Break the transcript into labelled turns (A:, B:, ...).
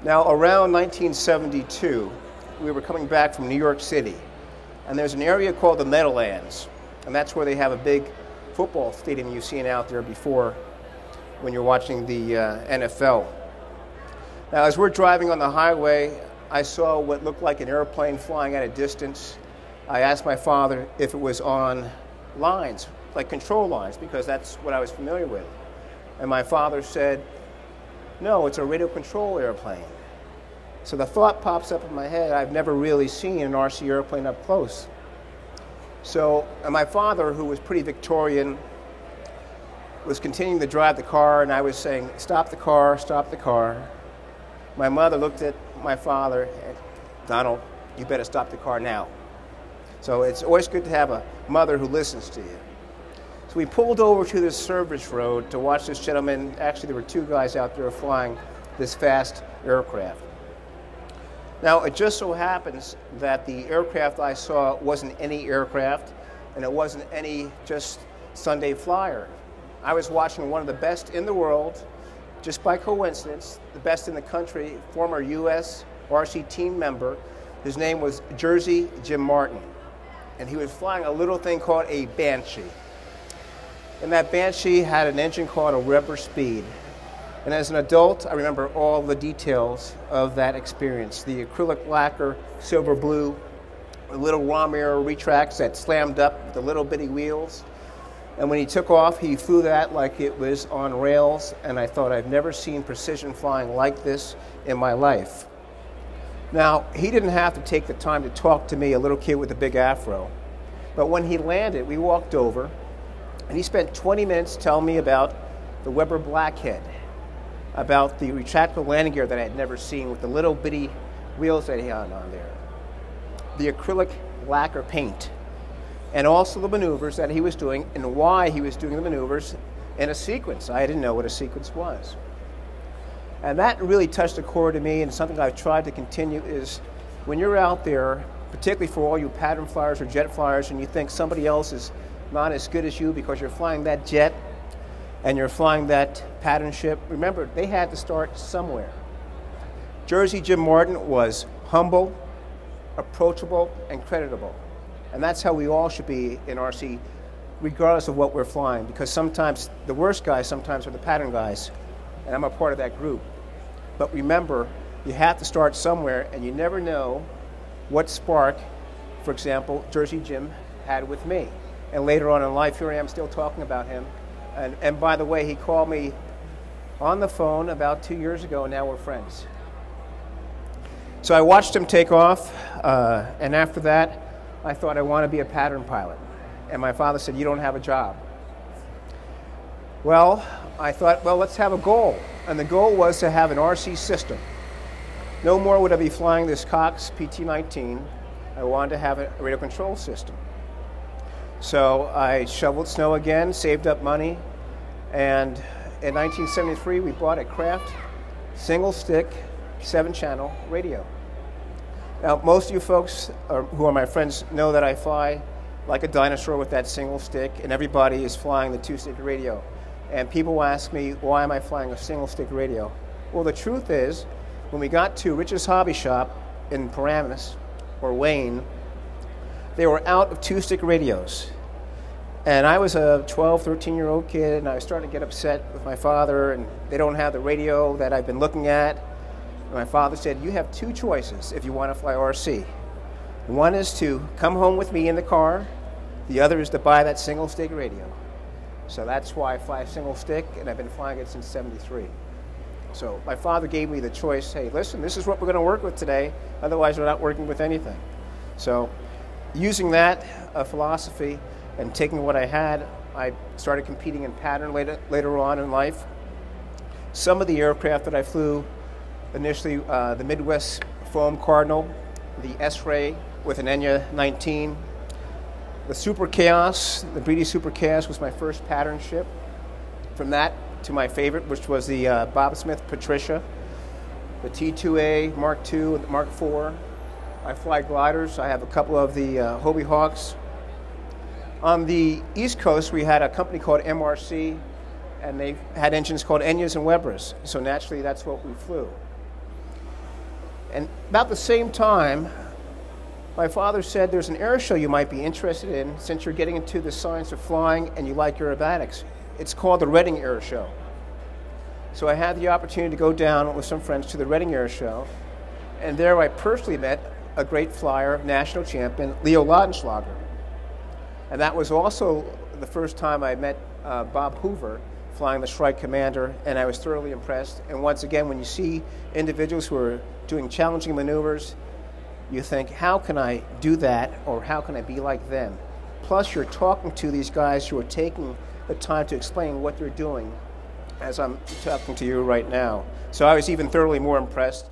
A: Now, around 1972, we were coming back from New York City, and there's an area called the Meadowlands, and that's where they have a big football stadium you've seen out there before when you're watching the NFL. Now, as we're driving on the highway, I saw what looked like an airplane flying at a distance. I asked my father if it was on lines, like control lines, because that's what I was familiar with. And my father said, no, it's a radio control airplane. So the thought pops up in my head, I've never really seen an RC airplane up close. So my father, who was pretty Victorian, was continuing to drive the car, and I was saying, stop the car, stop the car. My mother looked at my father and, Donald, you better stop the car now. So it's always good to have a mother who listens to you. So we pulled over to this service road to watch this gentleman. Actually, there were two guys out there flying this fast aircraft. Now, it just so happens that the aircraft I saw wasn't any aircraft, and it wasn't any just Sunday flyer. I was watching one of the best in the world, just by coincidence, the best in the country, former U.S. RC team member. His name was Jersey Jim Martin, and he was flying a little thing called a Banshee. And that Banshee had an engine called a Weber Speed. And as an adult, I remember all the details of that experience. The acrylic lacquer, silver blue, the little raw mirror retracts that slammed up with the little bitty wheels. And when he took off, he flew that like it was on rails. And I thought, I've never seen precision flying like this in my life. Now, he didn't have to take the time to talk to me, a little kid with a big afro. But when he landed, we walked over, and he spent 20 minutes telling me about the Weber Blackhead, about the retractable landing gear that I had never seen with the little bitty wheels that he had on there, the acrylic lacquer paint, and also the maneuvers that he was doing and why he was doing the maneuvers in a sequence. I didn't know what a sequence was. And that really touched a chord to me, and something I've tried to continue is when you're out there, particularly for all you pattern flyers or jet flyers, and you think somebody else is not as good as you because you're flying that jet and you're flying that pattern ship, remember, they had to start somewhere. Jersey Jim Martin was humble, approachable, and creditable. And that's how we all should be in RC, regardless of what we're flying, because sometimes the worst guys sometimes are the pattern guys, and I'm a part of that group. But remember, you have to start somewhere, and you never know what spark, for example, Jersey Jim had with me. And later on in life, here I am still talking about him. And by the way, he called me on the phone about 2 years ago, and now we're friends. So I watched him take off, and after that, I thought I want to be a pattern pilot. And my father said, you don't have a job. Well, I thought, well, let's have a goal. And the goal was to have an RC system. No more would I be flying this Cox PT-19. I wanted to have a radio control system. So I shoveled snow again, saved up money, and in 1973 we bought a Craft single-stick 7-channel radio. Now most of you folks who are my friends know that I fly like a dinosaur with that single stick, and everybody is flying the 2-stick radio. And people ask me, why am I flying a single-stick radio? Well, the truth is, when we got to Rich's Hobby Shop in Paramus, or Wayne, they were out of 2-stick radios. And I was a 12, 13-year-old kid, and I was starting to get upset with my father, and they don't have the radio that I've been looking at. And my father said, you have two choices if you want to fly RC. One is to come home with me in the car. The other is to buy that single-stick radio. So that's why I fly single-stick, and I've been flying it since '73. So my father gave me the choice, hey, listen, this is what we're going to work with today. Otherwise, we're not working with anything. So using that philosophy and taking what I had, I started competing in pattern later on in life. Some of the aircraft that I flew, initially the Midwest Foam Cardinal, the S-Ray with an Enya 19. The Super Chaos, the Breedy Super Chaos was my first pattern ship. From that to my favorite, which was the Bob Smith Patricia, the T2A Mark II and the Mark IV. I fly gliders. I have a couple of the Hobie Hawks. On the East Coast, we had a company called MRC, and they had engines called Enyas and Webers. So naturally, that's what we flew. And about the same time, my father said, there's an air show you might be interested in since you're getting into the science of flying and you like aerobatics. It's called the Reading Air Show. So I had the opportunity to go down with some friends to the Reading Air Show, and there I personally met a great flyer, national champion, Leo Laudenschlager. And that was also the first time I met Bob Hoover flying the Shrike Commander, and I was thoroughly impressed. And once again, when you see individuals who are doing challenging maneuvers, you think, how can I do that, or how can I be like them? Plus, you're talking to these guys who are taking the time to explain what they're doing, as I'm talking to you right now. So I was even thoroughly more impressed.